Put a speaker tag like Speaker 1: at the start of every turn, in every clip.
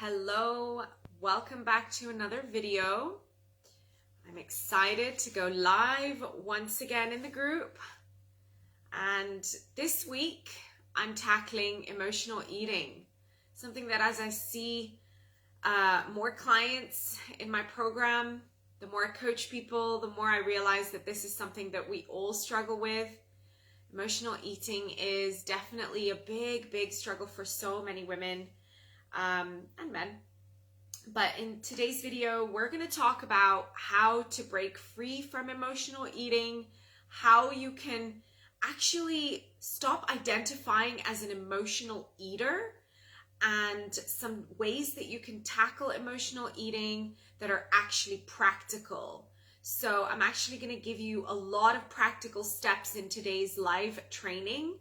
Speaker 1: Hello, welcome back to another video. I'm excited to go live once again in the group. And this week, I'm tackling emotional eating. Something that as I see more clients in my program, the more I coach people, the more I realize that this is something that we all struggle with. Emotional eating is definitely a big struggle for so many women and men. But in today's video, we're going to talk about how to break free from emotional eating, how you can actually stop identifying as an emotional eater, and some ways that you can tackle emotional eating that are actually practical. So I'm actually going to give you a lot of practical steps in today's live training.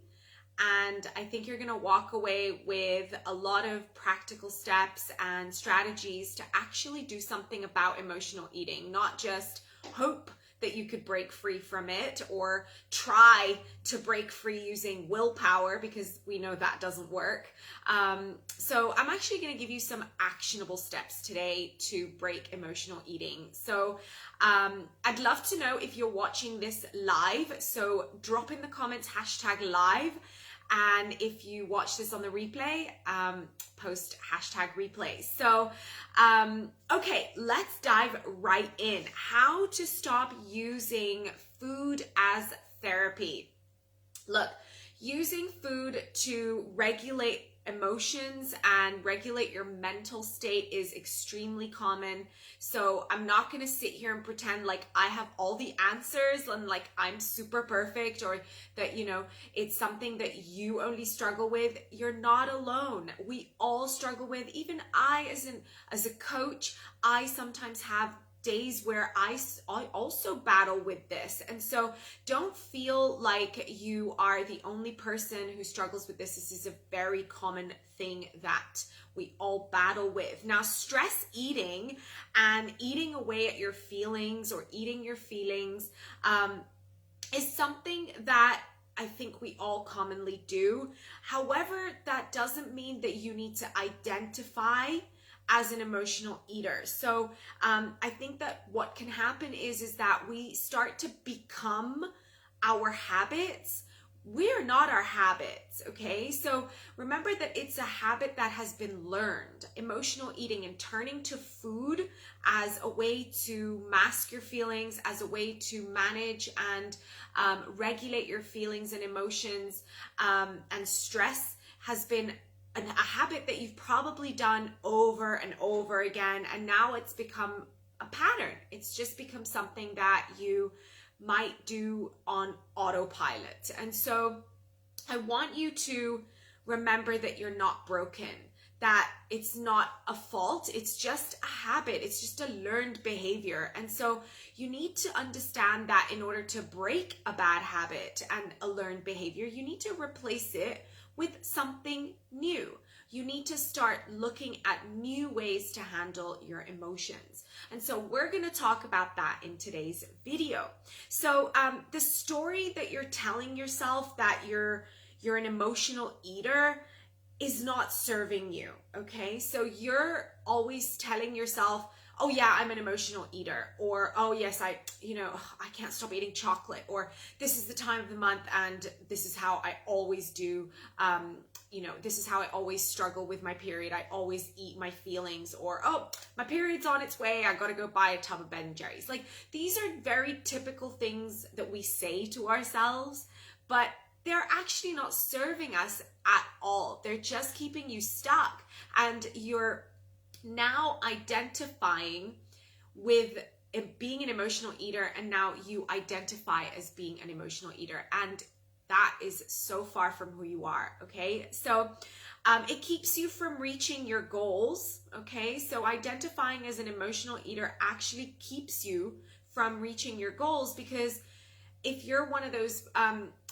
Speaker 1: And I think you're going to walk away with a lot of practical steps and strategies to actually do something about emotional eating, not just hope that you could break free from it or try to break free using willpower, because we know that doesn't work. So I'm actually going to give you some actionable steps today to break emotional eating. So I'd love to know if you're watching this live. So drop in the comments #live. And if you watch this on the replay, post #replay. So, okay, let's dive right in. How to stop using food as therapy. Look, using food to regulate emotions and regulate your mental state is extremely common. So I'm not going to sit here and pretend like I have all the answers and like I'm super perfect, or that, you know, it's something that you only struggle with. You're not alone. We all struggle with, even I as a coach, I sometimes have days where I also battle with this. And so don't feel like you are the only person who struggles with this. This is a very common thing that we all battle with. Now, stress eating and eating away at your feelings or eating your feelings is something that I think we all commonly do. However, that doesn't mean that you need to identify as an emotional eater. So I think that what can happen is that we start to become our habits. We're not our habits, okay? So remember that it's a habit that has been learned. Emotional eating and turning to food as a way to mask your feelings, as a way to manage and regulate your feelings and emotions and stress has been a habit that you've probably done over and over again, and now it's become a pattern. It's just become something that you might do on autopilot. And so I want you to remember that you're not broken, that it's not a fault, it's just a habit, it's just a learned behavior. And so you need to understand that in order to break a bad habit and a learned behavior, you need to replace it with something new. You need to start looking at new ways to handle your emotions. And so we're going to talk about that in today's video. So the story that you're telling yourself that you're an emotional eater is not serving you, okay? So you're always telling yourself, oh yeah, I'm an emotional eater, or oh yes, I can't stop eating chocolate, or this is the time of the month and this is how I always do, this is how I always struggle with my period. I always eat my feelings, or oh, my period's on its way, I gotta go buy a tub of Ben & Jerry's. Like, these are very typical things that we say to ourselves, but they're actually not serving us at all. They're just keeping you stuck, and you're now identifying with being an emotional eater, and now you identify as being an emotional eater, and that is so far from who you are, okay? So it keeps you from reaching your goals, okay? So identifying as an emotional eater actually keeps you from reaching your goals, because if you're one of those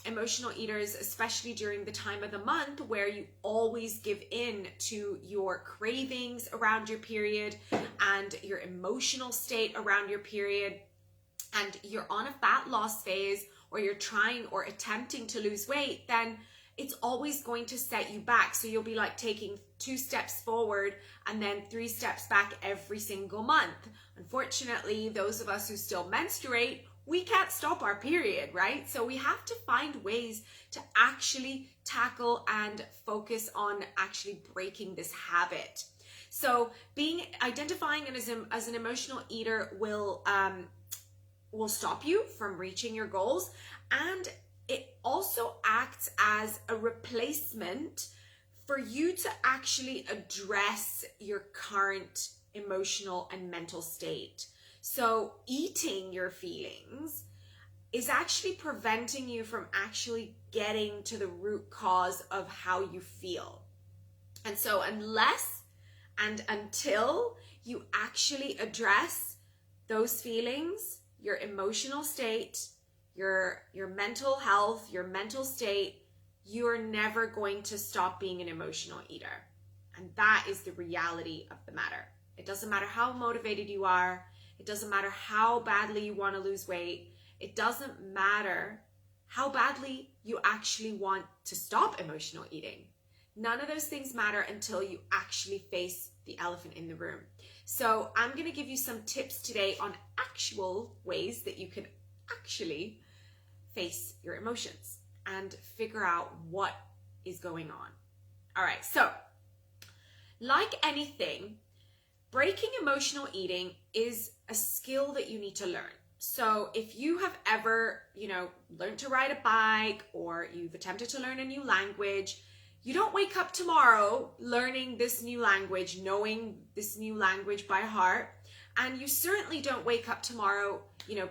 Speaker 1: emotional eaters, especially during the time of the month where you always give in to your cravings around your period and your emotional state around your period, and you're on a fat loss phase, or you're trying or attempting to lose weight, then it's always going to set you back. So you'll be like taking 2 steps forward and then 3 steps back every single month. Unfortunately, those of us who still menstruate, we can't stop our period, right? So we have to find ways to actually tackle and focus on actually breaking this habit. So identifying as an emotional eater will stop you from reaching your goals, and it also acts as a replacement for you to actually address your current emotional and mental state. So eating your feelings is actually preventing you from actually getting to the root cause of how you feel. And so unless and until you actually address those feelings, your emotional state, your mental health, your mental state, you're never going to stop being an emotional eater. And that is the reality of the matter. It doesn't matter how motivated you are. It doesn't matter how badly you want to lose weight. It doesn't matter how badly you actually want to stop emotional eating. None of those things matter until you actually face the elephant in the room. So I'm going to give you some tips today on actual ways that you can actually face your emotions and figure out what is going on. All right, so like anything, breaking emotional eating is a skill that you need to learn. So if you have ever, learned to ride a bike, or you've attempted to learn a new language, you don't wake up tomorrow learning this new language, knowing this new language by heart. And you certainly don't wake up tomorrow,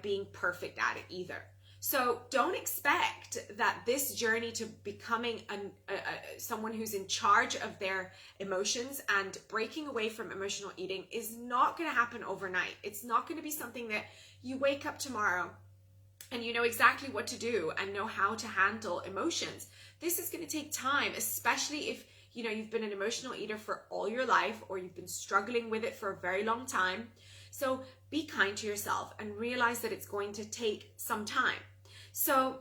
Speaker 1: being perfect at it either. So don't expect that this journey to becoming someone who's in charge of their emotions and breaking away from emotional eating is not going to happen overnight. It's not going to be something that you wake up tomorrow and you know exactly what to do and know how to handle emotions. This is going to take time, especially if you've been an emotional eater for all your life, or you've been struggling with it for a very long time. So be kind to yourself and realize that it's going to take some time. So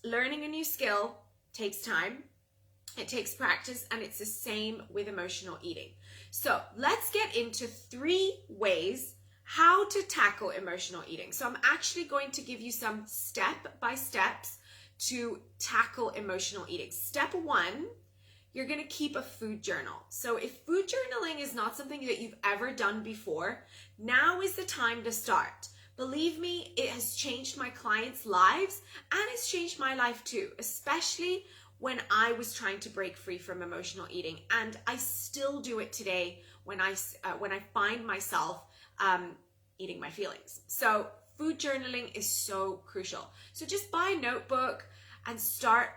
Speaker 1: learning a new skill takes time, it takes practice, and it's the same with emotional eating. So let's get into 3 ways how to tackle emotional eating. So I'm actually going to give you some step-by-steps to tackle emotional eating. Step 1, you're going to keep a food journal. So if food journaling is not something that you've ever done before, now is the time to start. Believe me, it has changed my clients' lives, and it's changed my life too, especially when I was trying to break free from emotional eating. And I still do it today when I find myself eating my feelings. So food journaling is so crucial. So just buy a notebook and start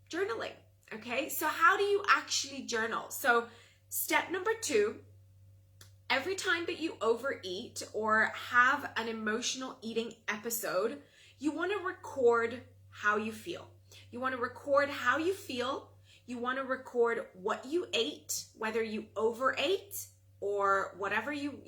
Speaker 1: journaling. Okay, so how do you actually journal? So step number 2, every time that you overeat or have an emotional eating episode, you want to record how you feel. You want to record how you feel. You want to record what you ate, whether you overate or whatever you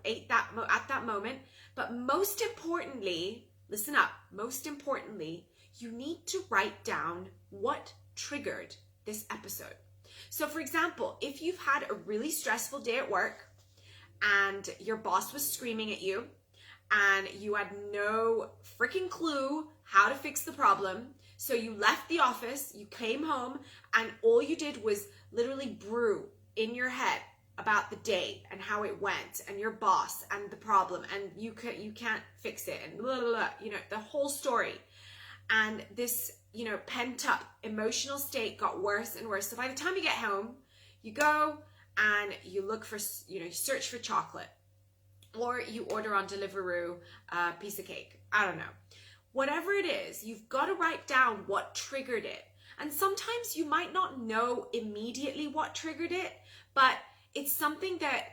Speaker 1: ate at that moment. But most importantly, listen up, most importantly, you need to write down what triggered this episode. So for example, if you've had a really stressful day at work and your boss was screaming at you and you had no freaking clue how to fix the problem, so you left the office, you came home, and all you did was literally brew in your head about the day and how it went and your boss and the problem, and you can't fix it, and blah, blah, blah, the whole story. And this, pent up emotional state got worse and worse. So by the time you get home, you go and you look for, you search for chocolate, or you order on Deliveroo a piece of cake. I don't know. Whatever it is, you've got to write down what triggered it. And sometimes you might not know immediately what triggered it, but it's something that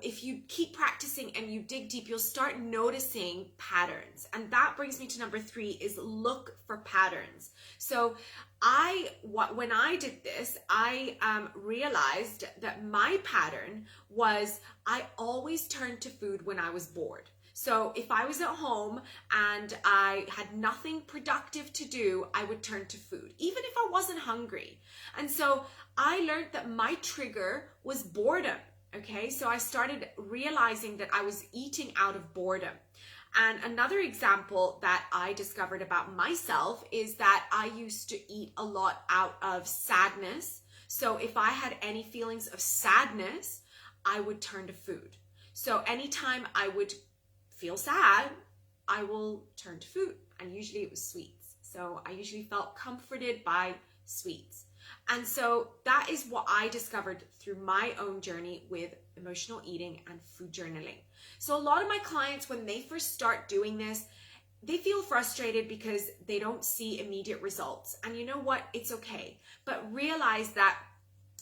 Speaker 1: if you keep practicing and you dig deep, you'll start noticing patterns. And that brings me to number 3, is look for patterns. So when I did this, I realized that my pattern was I always turned to food when I was bored. So if I was at home and I had nothing productive to do, I would turn to food, even if I wasn't hungry. And so I learned that my trigger was boredom. Okay, so I started realizing that I was eating out of boredom. And another example that I discovered about myself is that I used to eat a lot out of sadness. So if I had any feelings of sadness, I would turn to food. So anytime I would feel sad, I will turn to food. And usually it was sweets. So I usually felt comforted by sweets. And so that is what I discovered through my own journey with emotional eating and food journaling. So a lot of my clients, when they first start doing this, they feel frustrated because they don't see immediate results. And you know what? It's okay. But realize that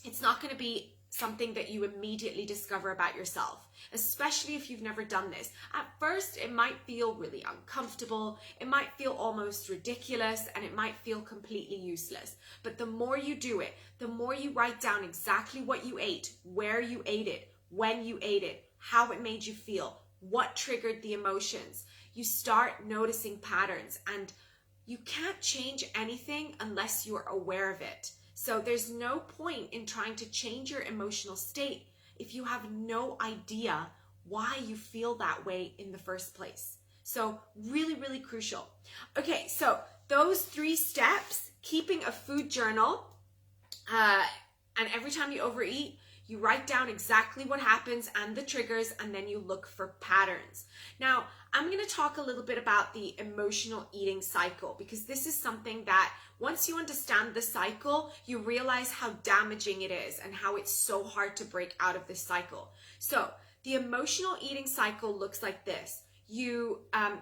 Speaker 1: it's not going to be something that you immediately discover about yourself, especially if you've never done this. At first, it might feel really uncomfortable, it might feel almost ridiculous, and it might feel completely useless. But the more you do it, the more you write down exactly what you ate, where you ate it, when you ate it, how it made you feel, what triggered the emotions, you start noticing patterns, and you can't change anything unless you're aware of it. So there's no point in trying to change your emotional state if you have no idea why you feel that way in the first place. So really, really crucial. Okay, so those 3 steps, keeping a food journal, and every time you overeat, you write down exactly what happens and the triggers, and then you look for patterns. Now, I'm going to talk a little bit about the emotional eating cycle, because this is something that once you understand the cycle, you realize how damaging it is and how it's so hard to break out of this cycle. So the emotional eating cycle looks like this.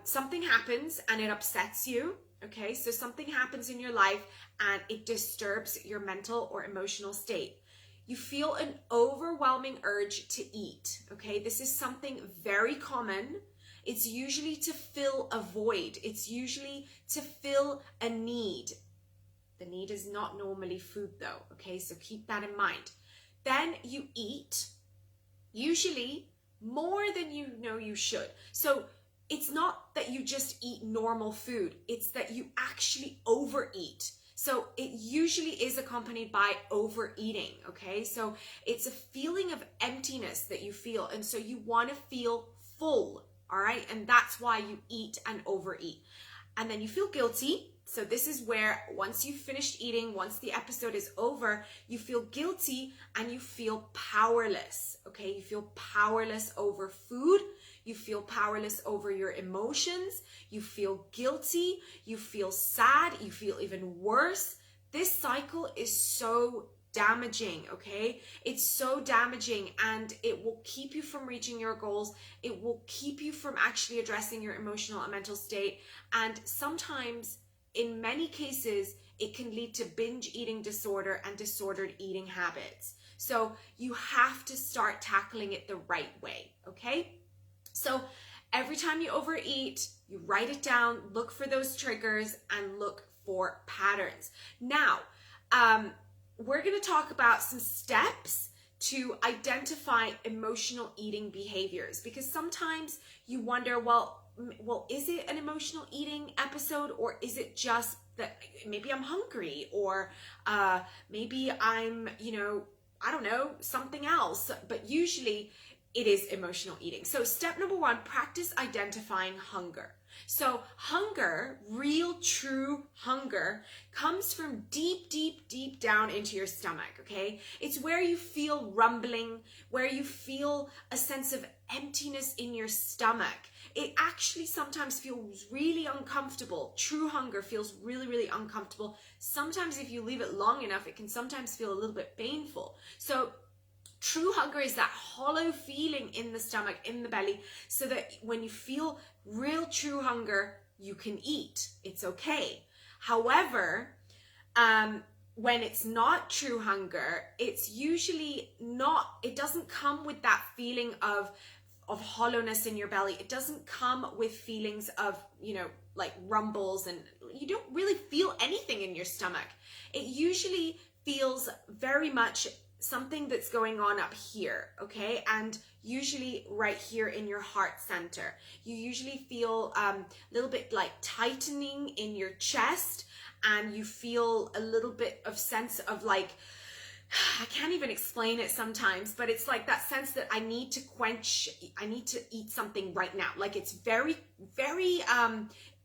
Speaker 1: Something happens and it upsets you. Okay, so something happens in your life and it disturbs your mental or emotional state. You feel an overwhelming urge to eat. Okay, this is something very common. It's usually to fill a void. It's usually to fill a need. The need is not normally food though. Okay, so keep that in mind. Then you eat, usually more than you know you should. So it's not that you just eat normal food. It's that you actually overeat. So it usually is accompanied by overeating, okay? So it's a feeling of emptiness that you feel, and so you want to feel full, all right? And that's why you eat and overeat. And then you feel guilty. So this is where once you've finished eating, once the episode is over, you feel guilty and you feel powerless, okay? You feel powerless over food. You feel powerless over your emotions. You feel guilty. You feel sad. You feel even worse. This cycle is so damaging, okay? It's so damaging, and it will keep you from reaching your goals. It will keep you from actually addressing your emotional and mental state. And sometimes, in many cases, it can lead to binge eating disorder and disordered eating habits. So you have to start tackling it the right way, okay? So every time you overeat, you write it down, look for those triggers, and look for patterns. Now, we're going to talk about some steps to identify emotional eating behaviors, because sometimes you wonder, well, is it an emotional eating episode, or is it just that maybe I'm hungry, or maybe I'm, I don't know, something else. But usually it is emotional eating. So step number 1, practice identifying hunger. So hunger, real true hunger, comes from deep, deep, deep down into your stomach, okay? It's where you feel rumbling, where you feel a sense of emptiness in your stomach. It actually sometimes feels really uncomfortable. True hunger feels really, really uncomfortable. Sometimes if you leave it long enough, it can sometimes feel a little bit painful. So true hunger is that hollow feeling in the stomach, in the belly, so that when you feel real true hunger, you can eat. It's okay. However, when it's not true hunger, it's usually not, it doesn't come with that feeling of hollowness in your belly. It doesn't come with feelings of, like rumbles, and you don't really feel anything in your stomach. It usually feels very much something that's going on up here, okay? And usually right here in your heart center. You usually feel a little bit like tightening in your chest, and you feel a little bit of sense of like, I can't even explain it sometimes, but it's like that sense that I need to eat something right now. Like it's very, very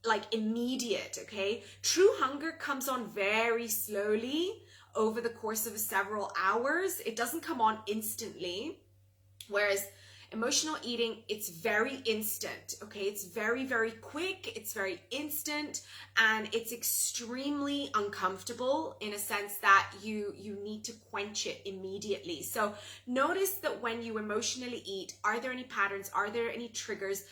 Speaker 1: like immediate, okay? True hunger comes on very slowly over the course of several hours. It doesn't come on instantly. Whereas emotional eating, it's very instant, okay? It's very, very quick, it's very instant, and it's extremely uncomfortable in a sense that you need to quench it immediately. So notice that when you emotionally eat, are there any patterns? Are there any triggers?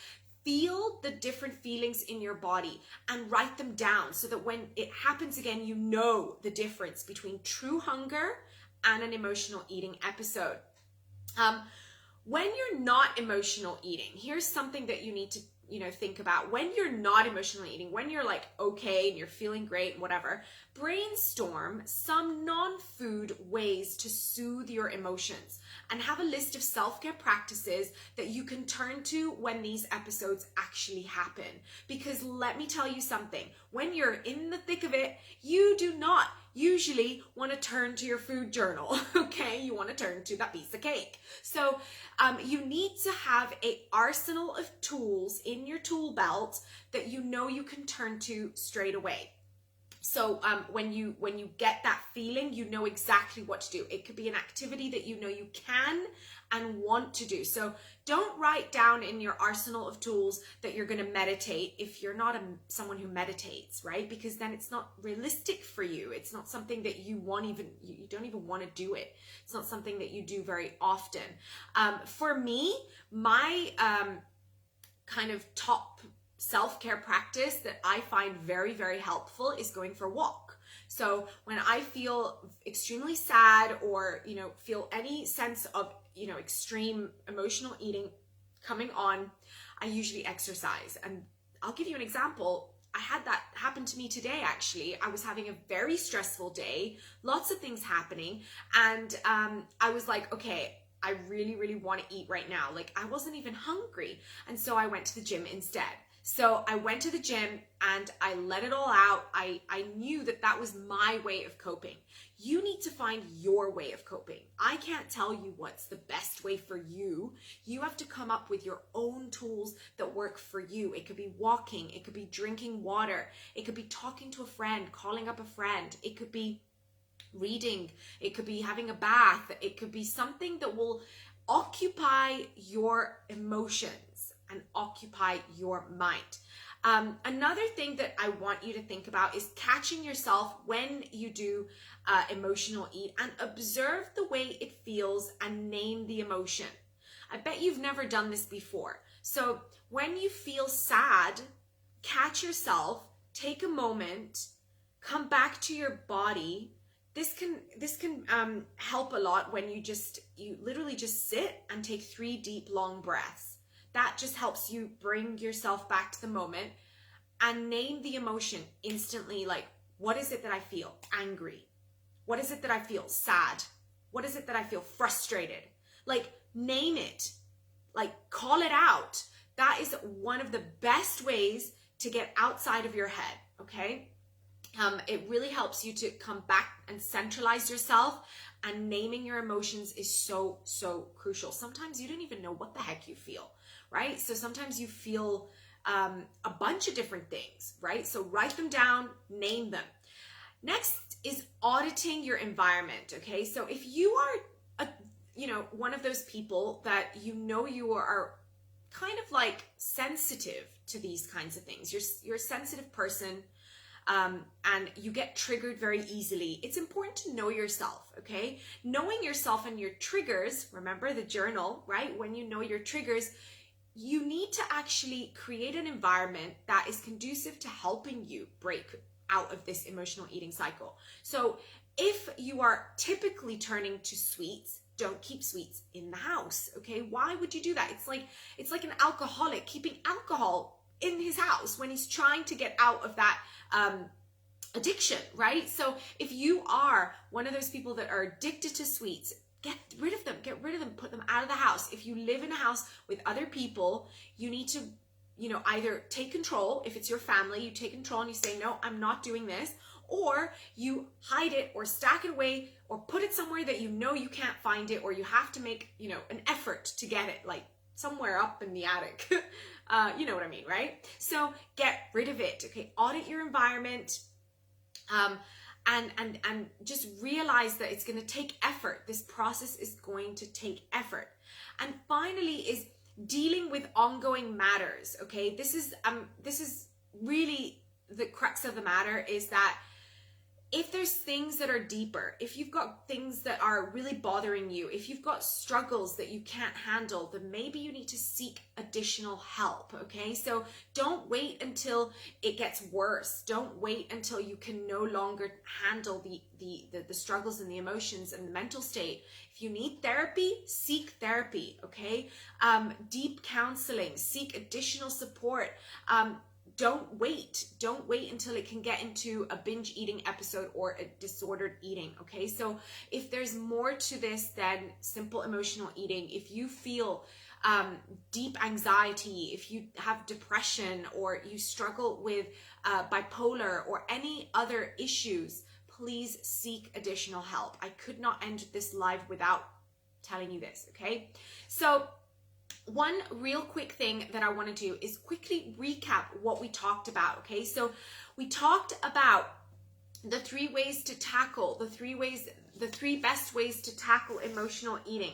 Speaker 1: Feel the different feelings in your body and write them down so that when it happens again, you know the difference between true hunger and an emotional eating episode. When you're not emotional eating, here's something that you need to, think about. When you're not emotionally eating, when you're like, okay, and you're feeling great, whatever, brainstorm some non-food ways to soothe your emotions and have a list of self-care practices that you can turn to when these episodes actually happen. Because let me tell you something, when you're in the thick of it, you do not usually want to turn to your food journal, okay? You want to turn to that piece of cake. So you need to have an arsenal of tools in your tool belt that you know you can turn to straight away. So when you get that feeling, you know exactly what to do. It could be an activity that you know you can and want to do. So don't write down in your arsenal of tools that you're going to meditate if you're not someone who meditates, right? Because then it's not realistic for you. It's not something that you don't even want to do it. It's not something that you do very often. For me, my kind of top self-care practice that I find very, very helpful is going for a walk. So when I feel extremely sad or, feel any sense of, extreme emotional eating coming on, I usually exercise. And I'll give you an example. I had that happen to me today, actually. I was having a very stressful day, lots of things happening. And I was like, okay, I really, really want to eat right now. Like I wasn't even hungry. And so I went to the gym instead. So I went to the gym and I let it all out. I knew that was my way of coping. You need to find your way of coping. I can't tell you what's the best way for you. You have to come up with your own tools that work for you. It could be walking. It could be drinking water. It could be talking to a friend, calling up a friend. It could be reading. It could be having a bath. It could be something that will occupy your emotions and occupy your mind. Another thing that I want you to think about is catching yourself when you do emotional eat and observe the way it feels and name the emotion. I bet you've never done this before. So when you feel sad, catch yourself, take a moment, come back to your body. This can help a lot when you literally just sit and take 3 deep, long breaths. That just helps you bring yourself back to the moment and name the emotion instantly. Like, what is it that I feel? Angry. What is it that I feel? Sad. What is it that I feel? Frustrated. Like, name it. Like, call it out. That is one of the best ways to get outside of your head, okay? It really helps you to come back and centralize yourself, and naming your emotions is so, so crucial. Sometimes you don't even know what the heck you feel, right? So sometimes you feel a bunch of different things, right? So write them down, name them. Next is auditing your environment, okay? So if you are, one of those people that you are kind of like sensitive to these kinds of things, you're a sensitive person, and you get triggered very easily. It's important to know yourself, okay? Knowing yourself and your triggers, remember the journal, right? When you know your triggers, you need to actually create an environment that is conducive to helping you break out of this emotional eating cycle. So if you are typically turning to sweets, don't keep sweets in the house, okay? Why would you do that? It's like an alcoholic keeping alcohol in his house when he's trying to get out of that addiction, right? So if you are one of those people that are addicted to sweets, get rid of them, put them out of the house. If you live in a house with other people, you need to, either take control. If it's your family, you take control and you say, no, I'm not doing this. Or you hide it or stack it away or put it somewhere that you can't find it, or you have to make, an effort to get it, like somewhere up in the attic. You know what I mean, right? So get rid of it, okay? Audit your environment. And just realize that it's going to take effort. This process is going to take effort. And finally is dealing with ongoing matters, okay? This is really the crux of the matter, is that if there's things that are deeper, if you've got things that are really bothering you, if you've got struggles that you can't handle, then maybe you need to seek additional help, okay? So don't wait until it gets worse. Don't wait until you can no longer handle the struggles and the emotions and the mental state. If you need therapy, seek therapy, okay? Deep counseling, seek additional support. Don't wait until it can get into a binge eating episode or a disordered eating, okay? So if there's more to this than simple emotional eating, if you feel deep anxiety, if you have depression, or you struggle with bipolar or any other issues, please seek additional help. I could not end this live without telling you this, okay? So one real quick thing that I want to do is quickly recap what we talked about, okay? So we talked about the three best ways to tackle emotional eating.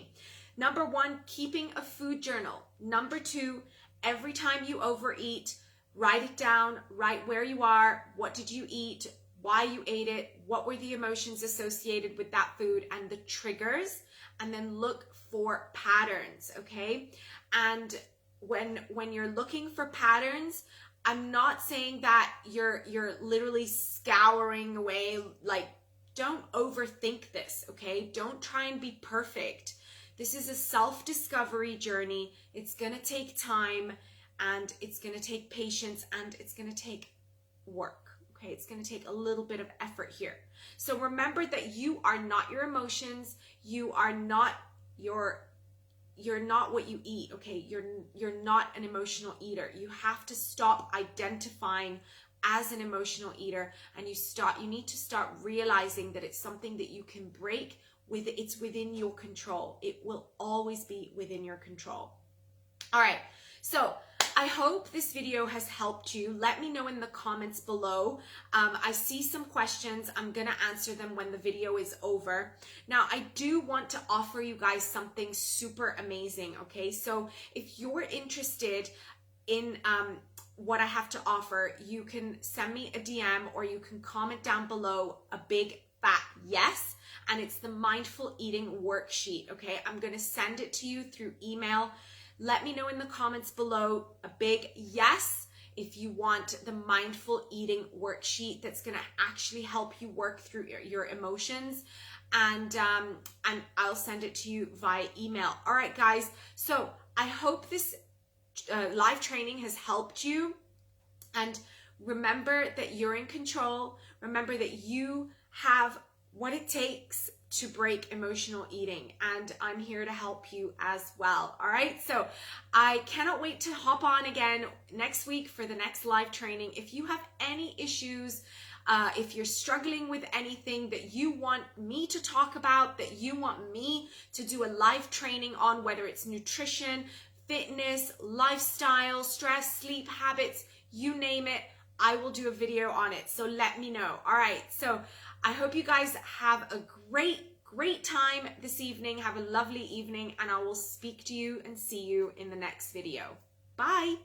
Speaker 1: Number one, keeping a food journal. Number two, every time you overeat, write it down, write where you are, what did you eat, why you ate it, what were the emotions associated with that food, and the triggers, and then look for patterns, okay? And when you're looking for patterns, I'm not saying that you're literally scouring away, like, don't overthink this, okay? Don't try and be perfect. This is a self-discovery journey. It's gonna take time, and it's gonna take patience, and it's gonna take work, okay? It's gonna take a little bit of effort here. So remember that you are not your emotions. You are not you're not what you eat, okay? You're not an emotional eater. You have to stop identifying as an emotional eater, and you need to start realizing that it's something that you can break with. It's within your control. It will always be within your control. All right, so I hope this video has helped you. Let me know in the comments below. I see some questions. I'm gonna answer them when the video is over. Now, I do want to offer you guys something super amazing, okay? So if you're interested in what I have to offer, you can send me a DM, or you can comment down below a big fat yes, and it's the mindful eating worksheet, okay? I'm gonna send it to you through email. Let me know in the comments below a big yes if you want the mindful eating worksheet that's going to actually help you work through your emotions, and I'll send it to you via email. All right, guys. So I hope this live training has helped you, and remember that you're in control. Remember that you have what it takes to break emotional eating, and I'm here to help you as well. All right, so I cannot wait to hop on again next week for the next live training. If you have any issues, if you're struggling with anything that you want me to talk about, that you want me to do a live training on, whether it's nutrition, fitness, lifestyle, stress, sleep habits, you name it, I will do a video on it. So let me know. All right, so I hope you guys have a great time this evening. Have a lovely evening, and I will speak to you and see you in the next video. Bye.